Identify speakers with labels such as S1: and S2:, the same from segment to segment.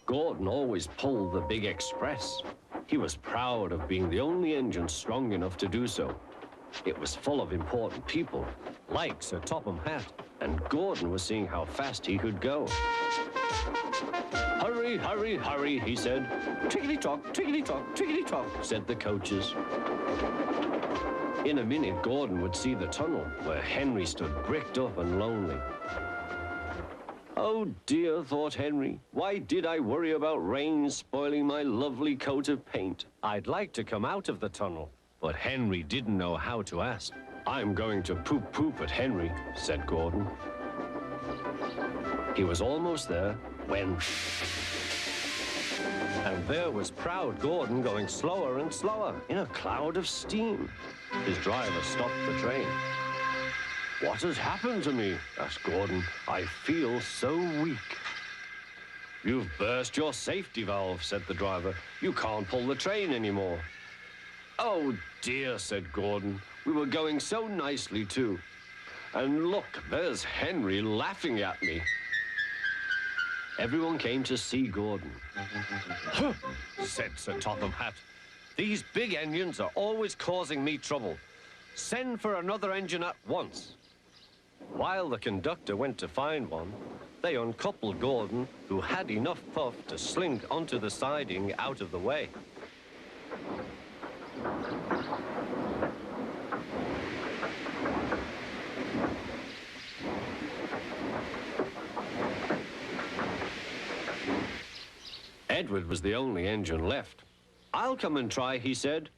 S1: Gordon always pulled the big express. He was proud of being the only engine strong enough to do so. It was full of important people, like Sir Topham Hatt, and Gordon was seeing how fast he could go. Hurry, hurry, hurry, he said. Tickety-tock, tickety-tock, tickety-tock, said the coaches. In a minute, Gordon would see the tunnel where Henry stood bricked up and lonely. Oh dear, thought Henry, why did I worry about rain spoiling my lovely coat of paint? I'd like to come out of the tunnel, but Henry didn't know how to ask. I'm going to poop at Henry, said Gordon. He was almost there when... And there was proud Gordon going slower and slower in a cloud of steam. His driver stopped the train. What has happened to me? Asked Gordon. I feel so weak. You've burst your safety valve, said the driver. You can't pull the train anymore. Oh dear, said Gordon. We were going so nicely too. And look, there's Henry laughing at me. Everyone came to see Gordon. Huh, said Sir Topham Hatt. These big engines are always causing me trouble. Send for another engine at once. While the conductor went to find one, they uncoupled Gordon, who had enough puff to slink onto the siding out of the way. Edward was the only engine left. I'll come and try, he said.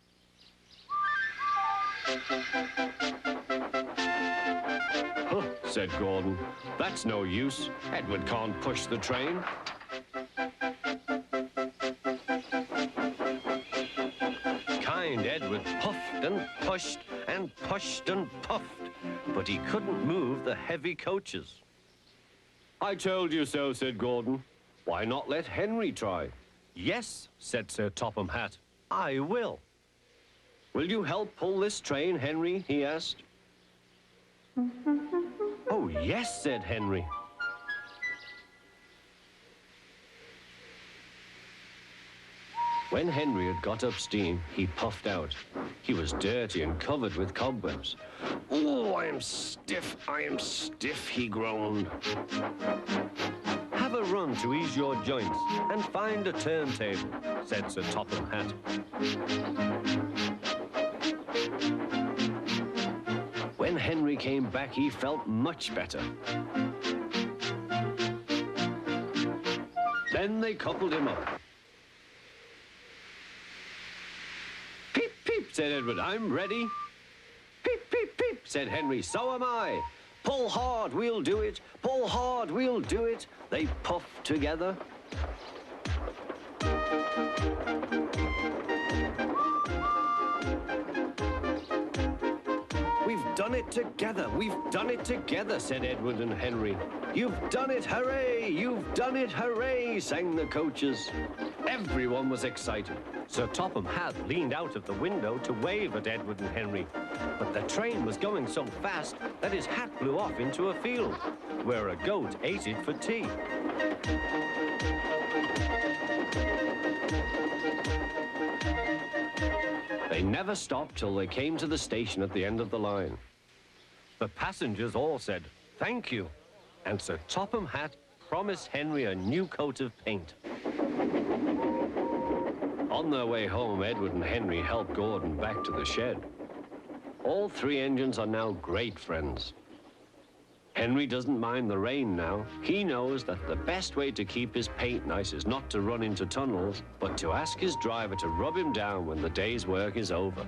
S1: Huh, said Gordon. That's no use. Edward can't push the train. Kind Edward puffed and pushed and pushed and puffed, but he couldn't move the heavy coaches. I told you so, said Gordon. Why not let Henry try? Yes, said Sir Topham Hatt. I will. Will you help pull this train, Henry? He asked. Oh, yes, said Henry. When Henry had got up steam, he puffed out. He was dirty and covered with cobwebs. Oh, I am stiff, he groaned. Have a run to ease your joints and find a turntable, said Sir Topham Hatt. When Henry came back, he felt much better. Then they coupled him up. Peep, peep, said Edward, I'm ready. Peep, peep, peep, said Henry, so am I. Pull hard, we'll do it. Pull hard, we'll do it. They puffed together. We've done it together. We've done it together, said Edward and Henry. You've done it, hooray! You've done it, hooray! Sang the coaches. Everyone was excited. Sir Topham Hatt leaned out of the window to wave at Edward and Henry. But the train was going so fast that his hat blew off into a field, where a goat ate it for tea. They never stopped till they came to the station at the end of the line. The passengers all said, thank you, and Sir Topham Hatt promised Henry a new coat of paint. On their way home, Edward and Henry helped Gordon back to the shed. All three engines are now great friends. Henry doesn't mind the rain now. He knows that the best way to keep his paint nice is not to run into tunnels, but to ask his driver to rub him down when the day's work is over.